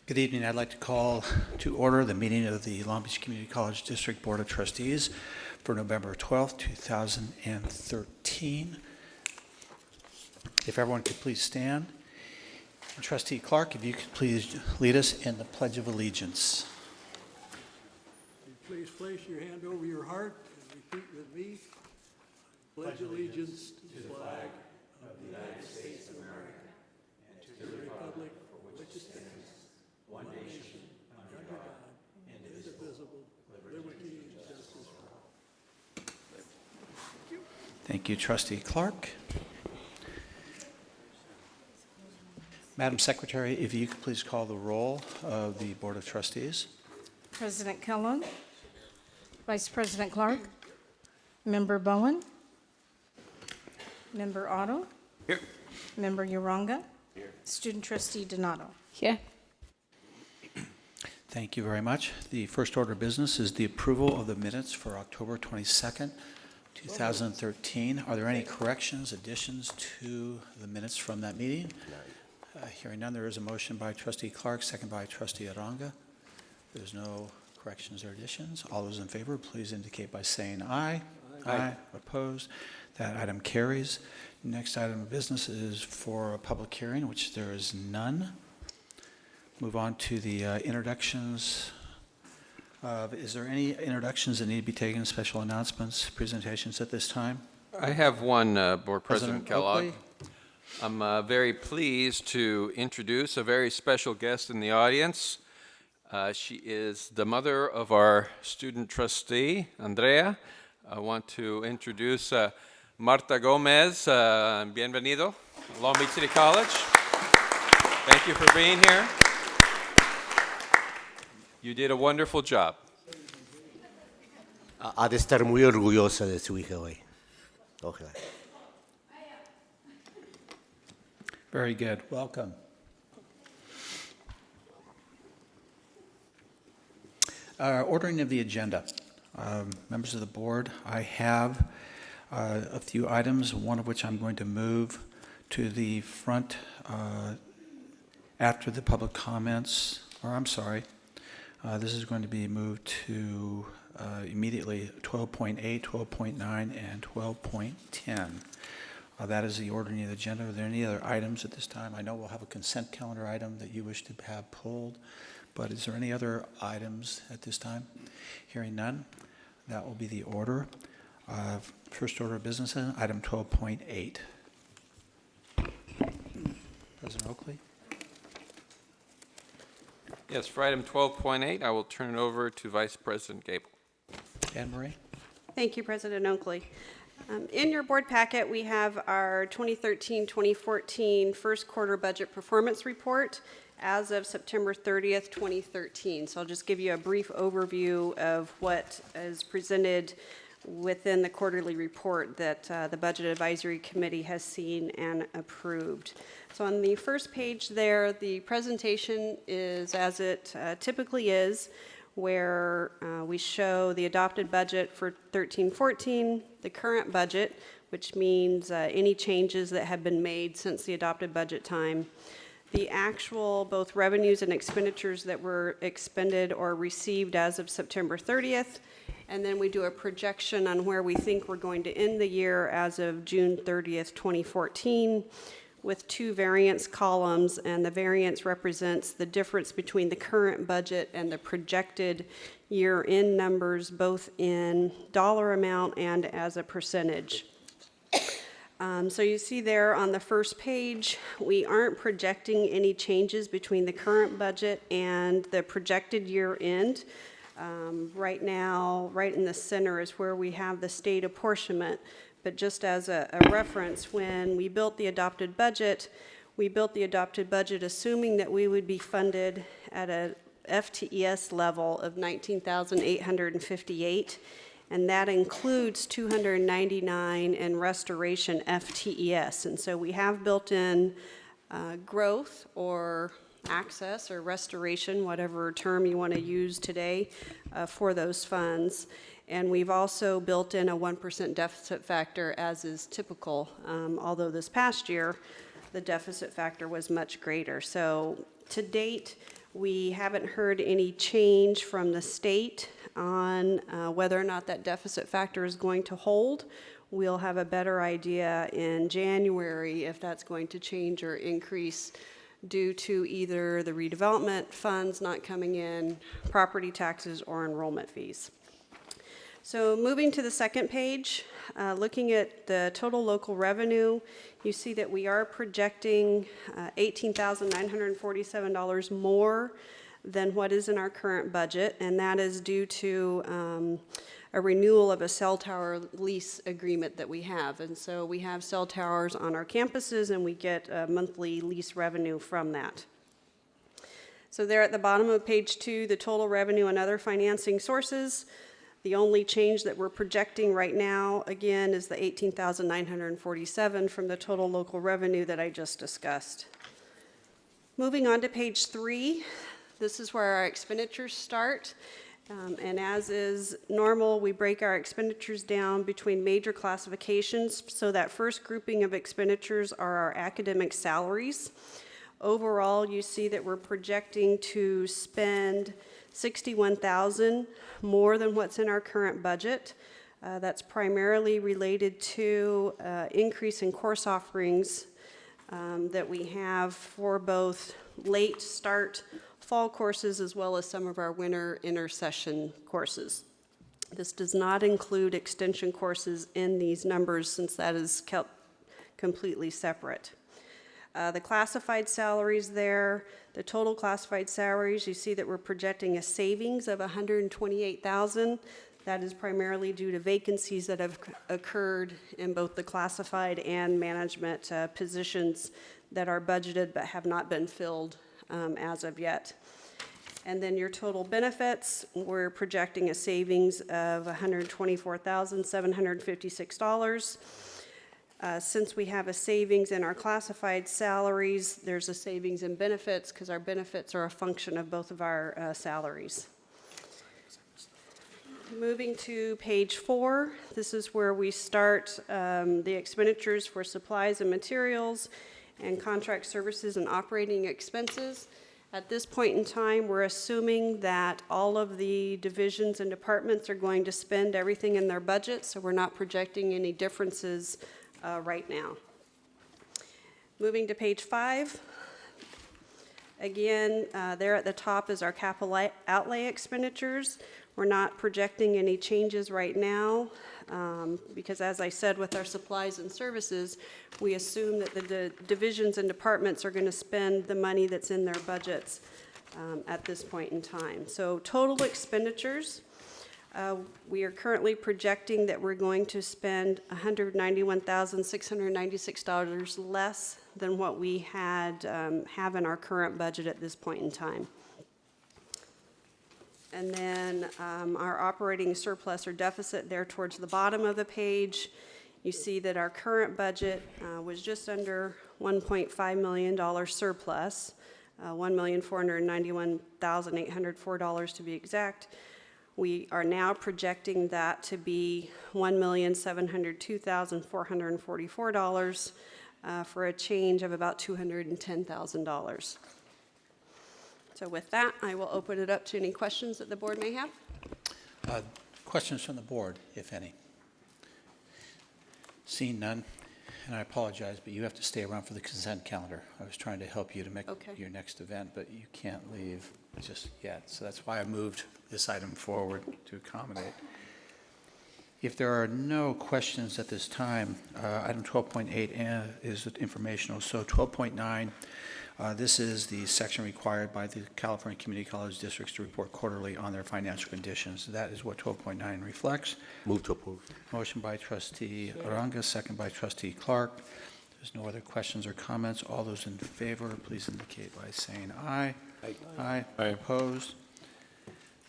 Good evening. I'd like to call to order the meeting of the Long Beach Community College District Board of Trustees for November 12th, 2013. If everyone could please stand. And Trustee Clark, if you could please lead us in the Pledge of Allegiance. Please place your hand over your heart and repeat with me. Pledge allegiance to the flag of the United States of America and to the republic for which it stands, one nation, under God, indivisible, liberty and justice for all. Thank you, Trustee Clark. Madam Secretary, if you could please call the roll of the Board of Trustees. President Kellogg, Vice President Clark, Member Bowen, Member Otto, Here. Member Uranga, Student Trustee Donato. Here. Thank you very much. The first order of business is the approval of the minutes for October 22nd, 2013. Are there any corrections, additions to the minutes from that meeting? Hearing none, there is a motion by Trustee Clark, second by Trustee Aranga. There's no corrections or additions. All those in favor, please indicate by saying aye. Aye. Opposed? That item carries. Next item of business is for a public hearing, which there is none. Move on to the introductions. Is there any introductions that need to be taken, special announcements, presentations at this time? I have one, Board President Kellogg. Oakley? I'm very pleased to introduce a very special guest in the audience. She is the mother of our student trustee, Andrea. I want to introduce Marta Gomez. Bienvenido, Long Beach City College. Thank you for being here. You did a wonderful job. Ha de estar muy orgullosa de su hija hoy. Ojalá. Very good. Welcome. Ordering of the agenda. Members of the board, I have a few items, one of which I'm going to move to the front after the public comments, or I'm sorry, this is going to be moved to immediately 12.8, 12.9, and 12.10. That is the ordering of the agenda. Are there any other items at this time? I know we'll have a consent calendar item that you wish to have pulled, but is there any other items at this time? Hearing none, that will be the order. First order of business, item 12.8. President Oakley? Yes, for item 12.8, I will turn it over to Vice President Gable. Anne Marie? Thank you, President Oakley. In your board packet, we have our 2013-2014 first quarter budget performance report as of September 30th, 2013. So I'll just give you a brief overview of what is presented within the quarterly report that the Budget Advisory Committee has seen and approved. So on the first page there, the presentation is as it typically is, where we show the adopted budget for 13-14, the current budget, which means any changes that have been made since the adopted budget time, the actual both revenues and expenditures that were expended or received as of September 30th, and then we do a projection on where we think we're going to end the year as of June 30th, 2014, with two variance columns, and the variance represents the difference between the current budget and the projected year-end numbers, both in dollar amount and as a percentage. So you see there on the first page, we aren't projecting any changes between the current budget and the projected year-end. Right now, right in the center is where we have the state apportionment. But just as a reference, when we built the adopted budget assuming that we would be funded at a FTES level of 19,858, and that includes 299 in restoration FTES. And so we have built in growth or access or restoration, whatever term you want to use today, for those funds. And we've also built in a 1% deficit factor, as is typical, although this past year, the deficit factor was much greater. So to date, We haven't heard any change from the state on whether or not that deficit factor is going to hold. We'll have a better idea in January if that's going to change or increase due to either the redevelopment funds not coming in, property taxes, or enrollment fees. So moving to the second page, looking at the total local revenue, you see that we are projecting $18,947 more than what is in our current budget, and that is due to a renewal of a cell tower lease agreement that we have. And so we have cell towers on our campuses, and we get monthly lease revenue from that. So there at the bottom of page 2, the total revenue and other financing sources. The only change that we're projecting right now, again, is the $18,947 from the total local revenue that I just discussed. Moving on to page 3, this is where our expenditures start. And as is normal, we break our expenditures down between major classifications. So that first grouping of expenditures are our academic salaries. Overall, you see that we're projecting to spend $61,000 more than what's in our current budget. That's primarily related to increase in course offerings that we have for both late start fall courses as well as some of our winter intersession courses. This does not include extension courses in these numbers since that is kept completely separate. The classified salaries there, the total classified salaries, you see that we're projecting a savings of $128,000. That is primarily due to vacancies that have occurred in both the classified and management positions that are budgeted but have not been filled as of yet. And then your total benefits, we're projecting a savings of $124,756. Since we have a savings in our classified salaries, there's a savings in benefits because our benefits are a function of both of our salaries. Moving to page 4, this is where we start the expenditures for supplies and materials and contract services and operating expenses. At this point in time, we're assuming that all of the divisions and departments are going to spend everything in their budget, so we're not projecting any differences right now. Moving to page 5. Again, there at the top is our capital outlay expenditures. We're not projecting any changes right now because, as I said, with our supplies and services, we assume that the divisions and departments are going to spend the money that's in their budgets at this point in time. So total expenditures, we are currently projecting that we're going to spend $191,696 less than what we have in our current budget at this point in time. And then our operating surplus or deficit there towards the bottom of the page, you see that our current budget was just under $1.5 million surplus, $1,491,804 to be exact. We are now projecting that to be $1,702,444 for a change of about $210,000. So with that, I will open it up to any questions that the board may have. Questions from the board, if any? Seeing none, and I apologize, but you have to stay around for the consent calendar. I was trying to help you to make your next event, but you can't leave just yet. So that's why I moved this item forward to accommodate. If there are no questions at this time, item 12.8 is informational. So 12.9, this is the section required by the California Community College districts to report quarterly on their financial conditions. That is what 12.9 reflects. Move to approve. Motion by trustee Aranga, second by trustee Clark. There's no other questions or comments. All those in favor, please indicate by saying aye. Aye. Aye. Opposed?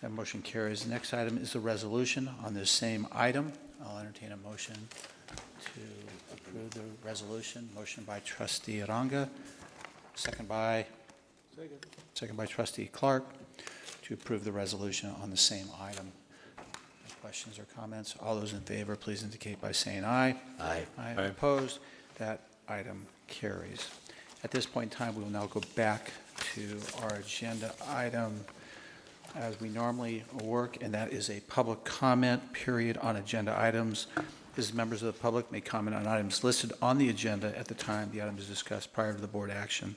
That motion carries. The next item is a resolution on this same item. I'll entertain a motion to approve the resolution. Motion by trustee Aranga, second by trustee Clark to approve the resolution on the same item. Any questions or comments? All those in favor, please indicate by saying aye. Aye. Aye. Opposed? That item carries. At this point in time, we will now go back to our agenda item as we normally work, and that is a public comment period on agenda items. As members of the public may comment on items listed on the agenda at the time the item is discussed prior to the board action.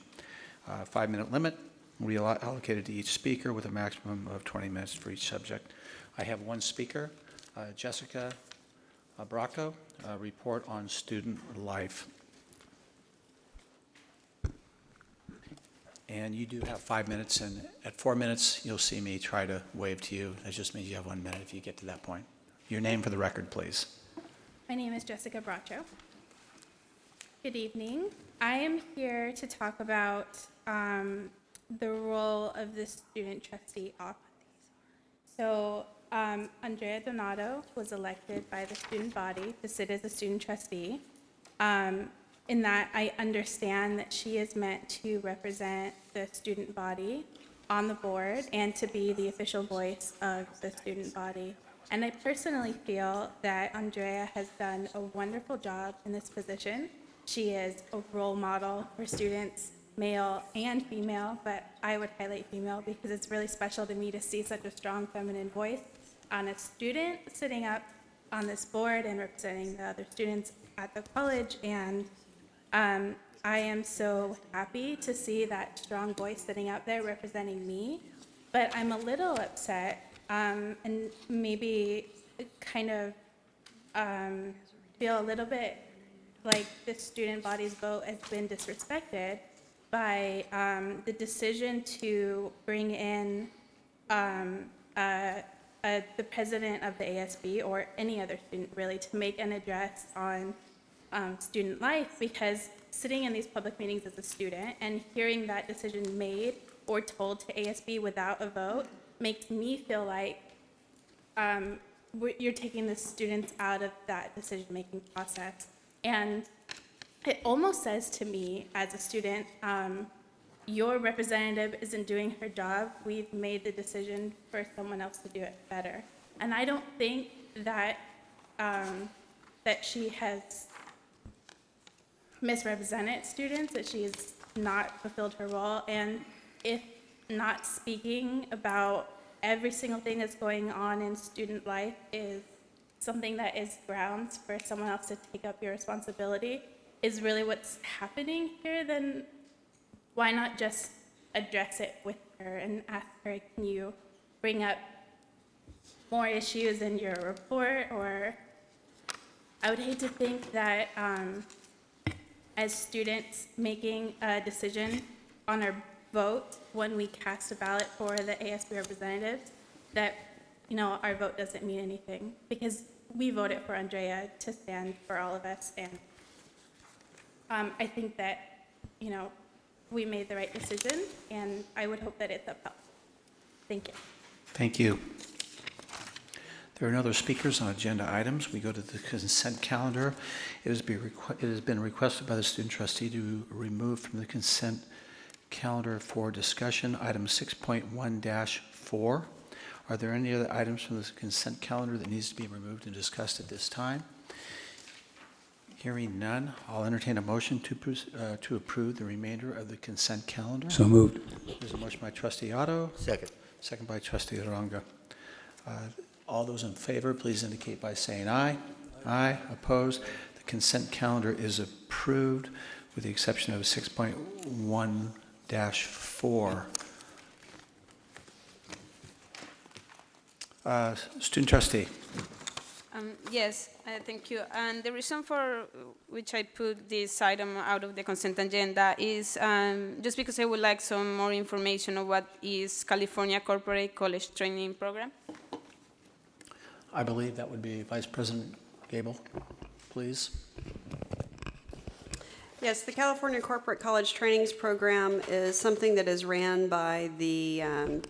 5-minute limit will be allocated to each speaker with a maximum of 20 minutes for each subject. I have one speaker, Jessica Bracco, report on student life. And you do have 5 minutes, and at 4 minutes, you'll see me try to wave to you. That just means you have 1 minute if you get to that point. Your name for the record, please. My name is Jessica Bracco. Good evening. I am here to talk about the role of the student trustee office. So Andrea Donato was elected by the student body to sit as a student trustee. In that, I understand that she is meant to represent the student body on the board and to be the official voice of the student body. And I personally feel that Andrea has done a wonderful job in this position. She is a role model for students, male and female, but I would highlight female because it's really special to me to see such a strong feminine voice on a student sitting up on this board and representing the other students at the college. And I am so happy to see that strong voice sitting out there representing me, but I'm a little upset and maybe kind of feel a little bit like the student body's vote has been disrespected by the decision to bring in the president of the ASB or any other student really to make an address on student life, because sitting in these public meetings as a student and hearing that decision made or told to ASB without a vote makes me feel like you're taking the students out of that decision-making process. And it almost says to me as a student, your representative isn't doing her job. We've made the decision for someone else to do it better. And I don't think that that she has misrepresented students, that she has not fulfilled her role, and if not speaking about every single thing that's going on in student life is something that is grounds for someone else to take up your responsibility, is really what's happening here, then why not just address it with her and ask her, can you bring up more issues in your report? Or I would hate to think that as students making a decision on our vote when we cast a ballot for the ASB representatives, that our vote doesn't mean anything, because we voted for Andrea to stand for all of us. And I think that we made the right decision, and I would hope that it's upheld. Thank you. Thank you. There are no other speakers on agenda items. We go to the consent calendar. It has been requested by the student trustee to remove from the consent calendar for discussion item 6.1-4. Are there any other items from the consent calendar that needs to be removed and discussed at this time? Hearing none, I'll entertain a motion to approve the remainder of the consent calendar. So moved. There's a motion by trustee Otto, Second. second by trustee Aronga. All those in favor, please indicate by saying aye. Aye. Opposed? The consent calendar is approved with the exception of 6.1-4. Student trustee. Yes, thank you. And the reason for which I put this item out of the consent agenda is just because I would like some more information on what is California Corporate College Training Program. I believe that would be Vice President Gable, please. Yes, the California Corporate College Trainings Program is something that is ran by the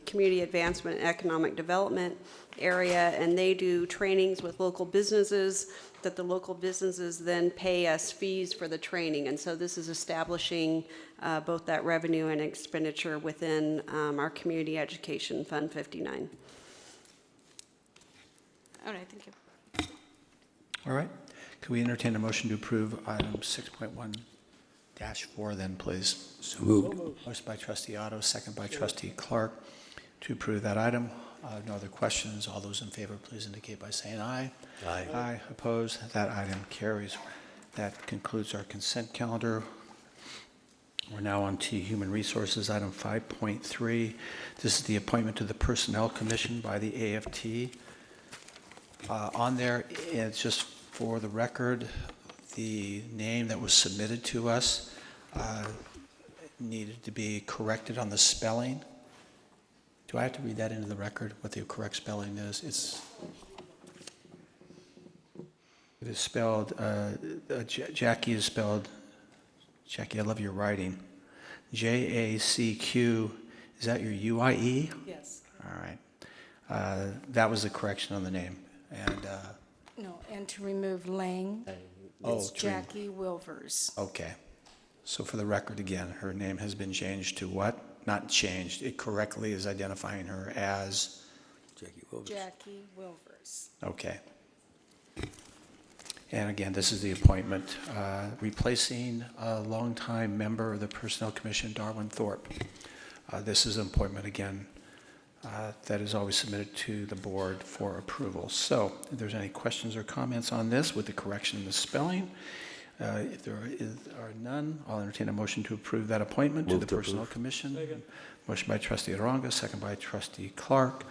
Community Advancement and Economic Development area, and they do trainings with local businesses that the local businesses then pay us fees for the training. And so this is establishing both that revenue and expenditure within our Community Education Fund 59. All right, thank you. All right. Can we entertain a motion to approve item 6.1-4 5.4 then, please. So moved. Motion by trustee Otto, second by trustee Clark to approve that item. No other questions. All those in favor, please indicate by saying aye. Aye. Aye. Opposed? That item carries. That concludes our consent calendar. We're now on to Human Resources, item 5.3. This is the appointment to the Personnel Commission by the AFT. On there, it's just for the record, the name that was submitted to us needed to be corrected on the spelling. Do I have to read that into the record, what the correct spelling is? It is spelled, Jackie is spelled, Jackie, I love your writing. Jacq, is that your UIE? Yes. All right. That was the correction on the name. And, No, and to remove Lang, it's to remove- Jackie Wilvers. okay. So for the record again, her name has been changed to what? Not changed, it correctly is identifying her as, Jackie Wilbers. Jackie Wilvers. okay. And again, this is the appointment, replacing a longtime member of the Personnel Commission, Darwin Thorpe. This is an appointment, again, that is always submitted to the board for approval. So if there's any questions or comments on this with the correction in the spelling, if there are none, I'll entertain a motion to approve that appointment to Move the to Personnel approve. Commission. Motion by trustee Aronga, second by trustee Clark.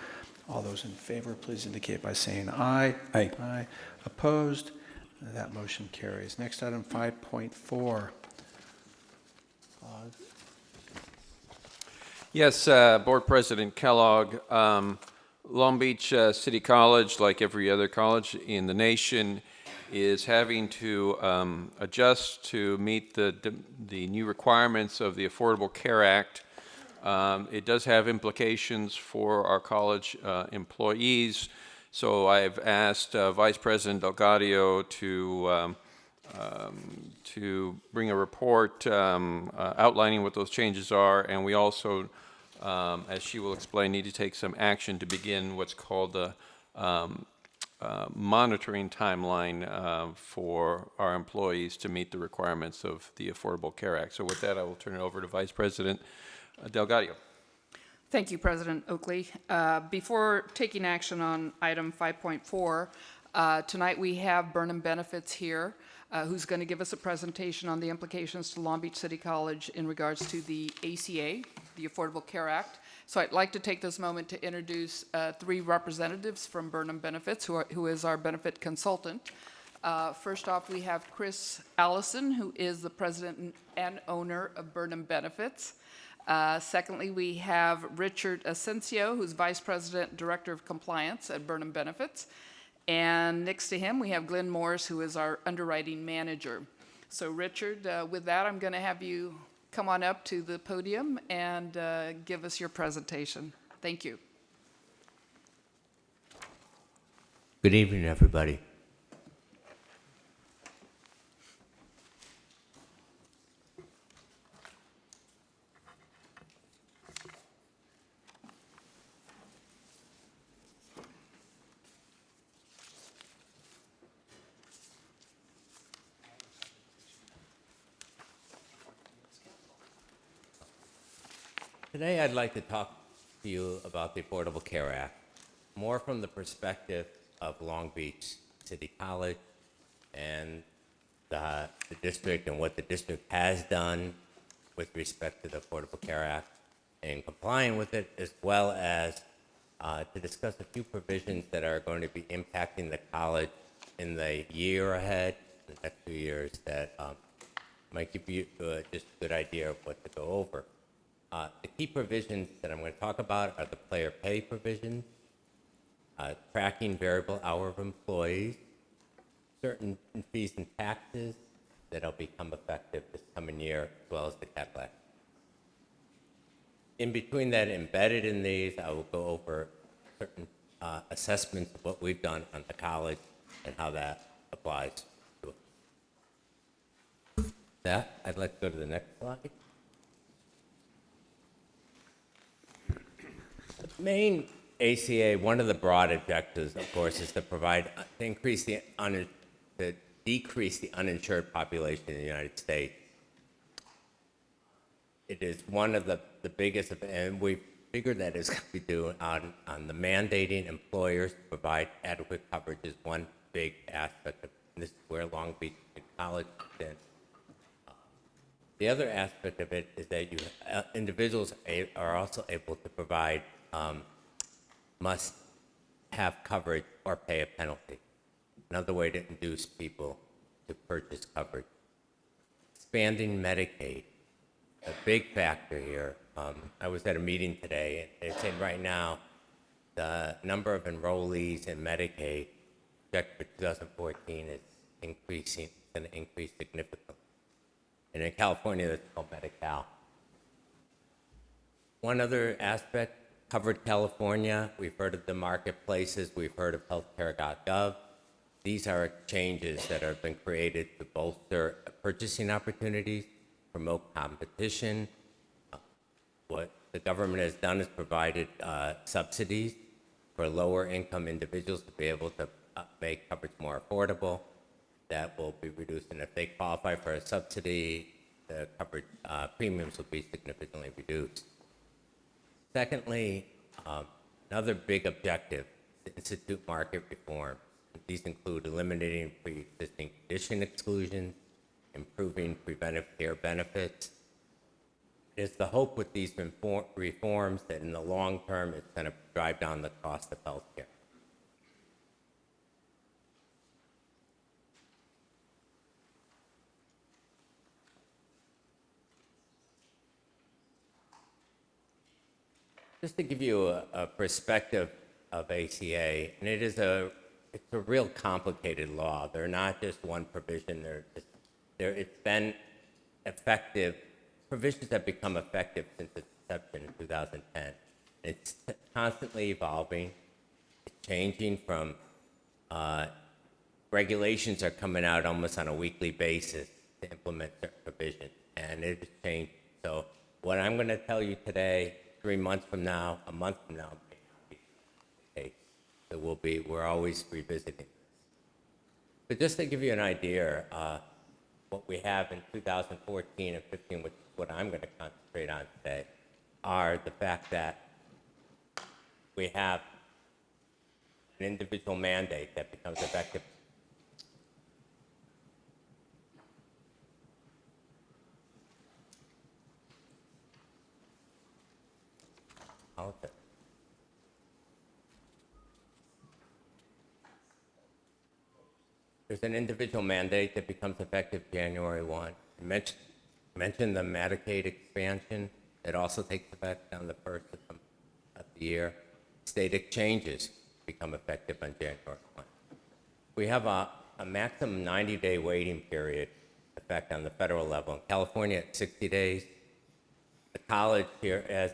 All those in favor, please indicate by saying aye. Aye. Aye. Opposed? That motion carries. Next item, 5.4. Yes, Board President Kellogg, Long Beach City College, like every other college in the nation, is having to adjust to meet the new requirements of the Affordable Care Act. It does have implications for our college employees, so I've asked Vice President Delgadio to bring a report outlining what those changes are, and we also, as she will explain, need to take some action to begin what's called the monitoring timeline for our employees to meet the requirements of the Affordable Care Act. So with that, I will turn it over to Vice President Delgadio. Thank you, President Oakley. Before taking action on item 5.4, tonight we have Burnham Benefits here, who's going to give us a presentation on the implications to Long Beach City College in regards to the ACA, the Affordable Care Act. So I'd like to take this moment to introduce three representatives from Burnham Benefits, who is our benefit consultant. First off, we have Chris Allison, who is the president and owner of Burnham Benefits. Secondly, we have Richard Asensio, who's Vice President, Director of Compliance at Burnham Benefits. And next to him, we have Glenn Morris, who is our underwriting manager. So Richard, with that, I'm going to have you come on up to the podium and give us your presentation. Thank you. Good evening, everybody. Today, I'd like to talk to you about the Affordable Care Act, more from the perspective of Long Beach City College and the district and what the district has done with respect to the Affordable Care Act and complying with it, as well as to discuss a few provisions that are going to be impacting the college in the year ahead, the next few years, that might give you just a good idea of what to go over. The key provisions that I'm going to talk about are the player pay provisions, tracking variable hour of employees, certain fees and taxes that'll become effective this coming year, as well as the Cadillac. In between that, embedded in these, I will go over certain assessments of what we've done on the college and how that applies to it. With that, I'd like to go to the next slide. The main ACA, one of the broad objectives, of course, is to provide, to decrease the uninsured population in the United States. it is one of the biggest, and we figured that it's going to be due on the mandating employers to provide adequate coverage is one big aspect of this is where Long Beach College is in. The other aspect of it is that individuals are also able to provide must have coverage or pay a penalty. Another way to induce people to purchase coverage. Expanding Medicaid, a big factor here. I was at a meeting today, and they said right now the number of enrollees in Medicaid projected for 2014 is increasing, it's going to increase significantly. And in California, that's called Medi-Cal. One other aspect, Covered California, we've heard of the marketplaces, we've heard of healthcare.gov. These are changes that have been created to bolster purchasing opportunities, promote competition. What the government has done is provided subsidies for lower income individuals to be able to make coverage more affordable. That will be reduced, and if they qualify for a subsidy, the coverage premiums will be significantly reduced. Secondly, another big objective is to institute market reform. These include eliminating pre-existing condition exclusions, improving preventive care benefits. It is the hope with these reforms that in the long term, it's going to drive down the cost of health care. Just to give you a perspective of ACA, and it's a real complicated law. They're not just one provision. It's been effective. Provisions have become effective since its inception in 2010. It's constantly evolving. It's changing from regulations are coming out almost on a weekly basis to implement certain provisions, and it has changed. So what I'm going to tell you today, 3 months from now, a month from now, may not be the case. So we're always revisiting this. But just to give you an idea, what we have in 2014 and 15, which is what I'm going to concentrate on today, are the fact that we have an individual mandate that becomes effective. Okay. There's an individual mandate that becomes effective January 1. I mentioned the Medicaid expansion. It also takes effect on the first of the year. State exchanges become effective on January 1. We have a maximum 90-day waiting period effect on the federal level. In California, it's 60 days. The college here has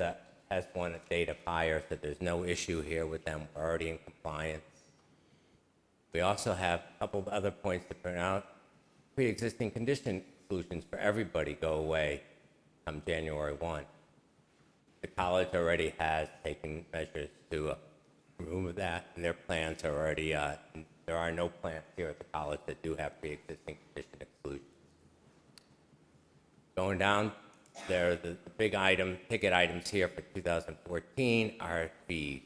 one a date of hire, so there's no issue here with them. We're already in compliance. We also have a couple of other points to point out. Pre-existing condition exclusions for everybody go away come January 1. The college already has taken measures to remove that, and their plans are already, there are no plans here at the college that do have pre-existing condition exclusions. Going down there, the big ticket items here for 2014 are fees.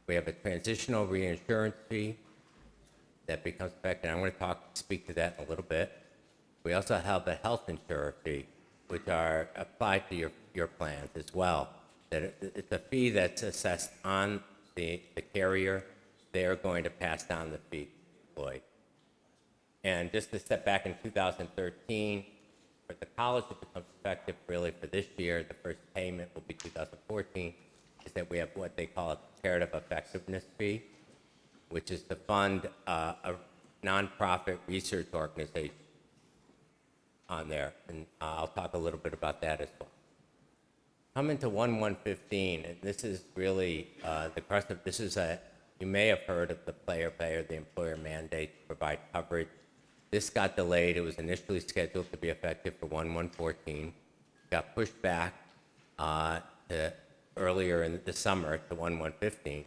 We have a transitional reinsurance fee that becomes effective, and I'm going to speak to that in a little bit. We also have the health insurer fee, which are applied to your plans as well. It's a fee that's assessed on the carrier. They're going to pass down the fee to the employee. And just to step back in 2013, for the college, it becomes effective really for this year. The first payment will be 2014, is that we have what they call a comparative effectiveness fee, which is to fund a nonprofit research organization on there. And I'll talk a little bit about that as well. Coming to 1115, and this is really the crux of this is you may have heard of the the employer mandate to provide coverage. This got delayed. It was initially scheduled to be effective for 1114. Got pushed back to earlier in the summer to 1115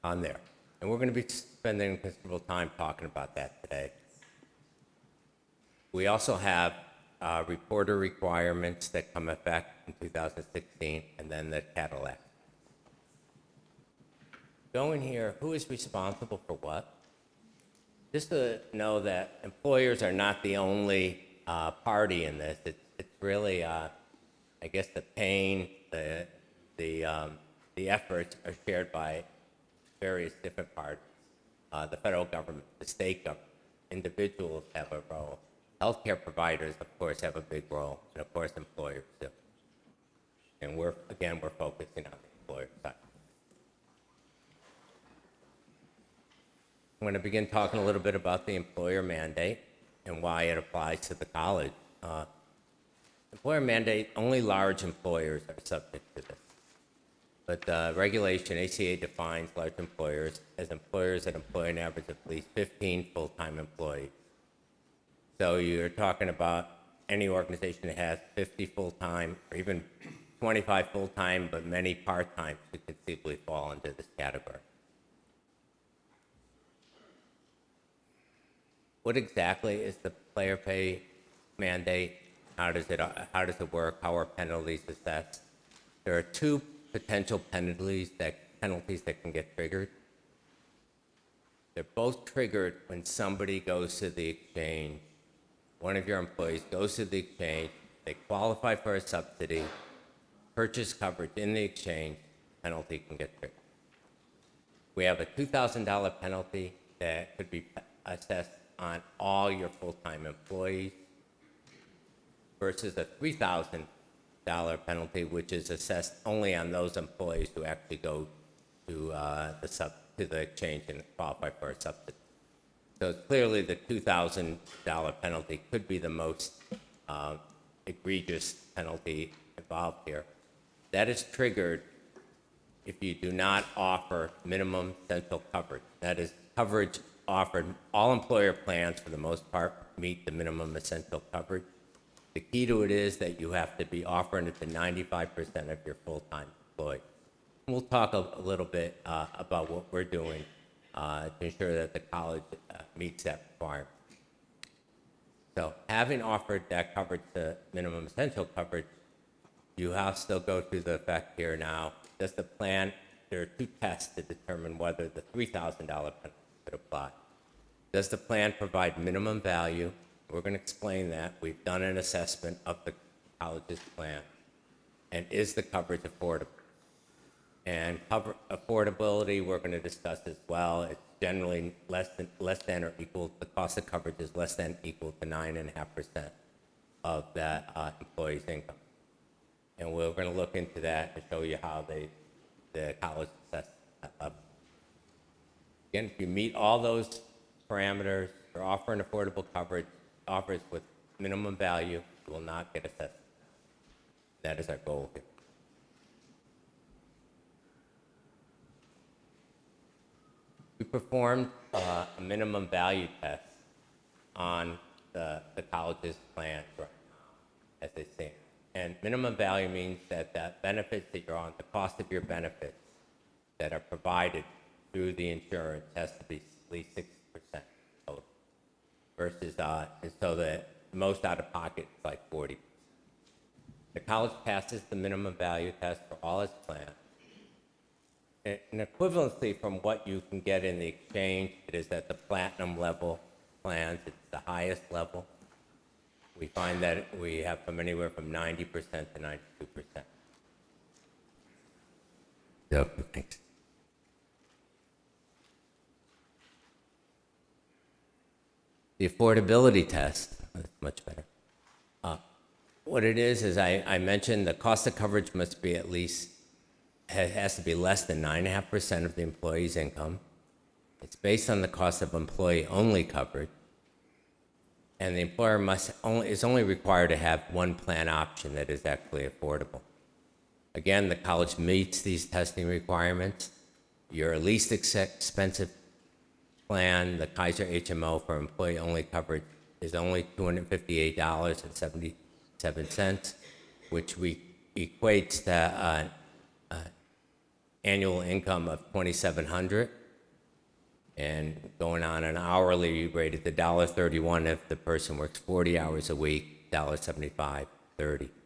on there. And we're going to be spending considerable time talking about that today. We also have reporter requirements that come effect in 2016, and then the Cadillac. Going here, who is responsible for what? Just to know that employers are not the only party in this. It's really, I guess, the pain, the efforts are shared by various different parties. The federal government, the state government, individuals have a role. Healthcare providers, of course, have a big role, and of course, employers too. And we're focusing on the employer side. I'm going to begin talking a little bit about the employer mandate and why it applies to the college. Employer mandate, only large employers are subject to this. But regulation, ACA defines large employers as employers that employ an average of at least 15 full-time employees. So you're talking about any organization that has 50 full-time or even 25 full-time, but many part-time could conceivably fall into this category. What exactly is the player pay mandate? How does it work? How are penalties assessed? There are two potential penalties that can get triggered. They're both triggered when somebody goes to the exchange. One of your employees goes to the exchange, they qualify for a subsidy, purchase coverage in the exchange, penalty can get triggered. We have a $2,000 penalty that could be assessed on all your full-time employees versus a $3,000 penalty, which is assessed only on those employees who actually go to the exchange and qualify for a subsidy. So clearly, the $2,000 penalty could be the most egregious penalty involved here. That is triggered if you do not offer minimum essential coverage. That is coverage offered. All employer plans, for the most part, meet the minimum essential coverage. The key to it is that you have to be offering it to 95% of your full-time employees. We'll talk a little bit about what we're doing to ensure that the college meets that requirement. So having offered that coverage to minimum essential coverage, you have to still go through the effect here now. Does the plan, there are two tests to determine whether the $3,000 penalty could apply. Does the plan provide minimum value? We're going to explain that. We've done an assessment of the college's plan. And is the coverage affordable? And affordability, we're going to discuss as well. It's generally less than or equal, the cost of coverage is less than or equal to 9.5% of that employee's income. And we're going to look into that and show you how the college assesses that level. Again, if you meet all those parameters for offering affordable coverage, offers with minimum value, you will not get assessed. That is our goal here. We performed a minimum value test on the college's plans right now, as they stand. And minimum value means that the benefits that you're on, the cost of your benefits that are provided through the insurance has to be at least 60% total. Versus, and so the most out of pocket is like 40%. The college passes the minimum value test for all its plans. An equivalency from what you can get in the exchange, it is at the platinum level plans, it's the highest level. We find that we have from anywhere from 90% to 92%. So, thanks. The affordability test, that's much better. What it is I mentioned the cost of coverage must be at least, has to be less than 9.5% of the employee's income. It's based on the cost of employee-only coverage. And the employer is only required to have one plan option that is actually affordable. Again, the college meets these testing requirements. Your least expensive plan, the Kaiser HMO for employee-only coverage, is only $258.77, which equates to annual income of $2,700. And going on an hourly rate at $1.31 if the person works 40 hours a week, $1.75, 30.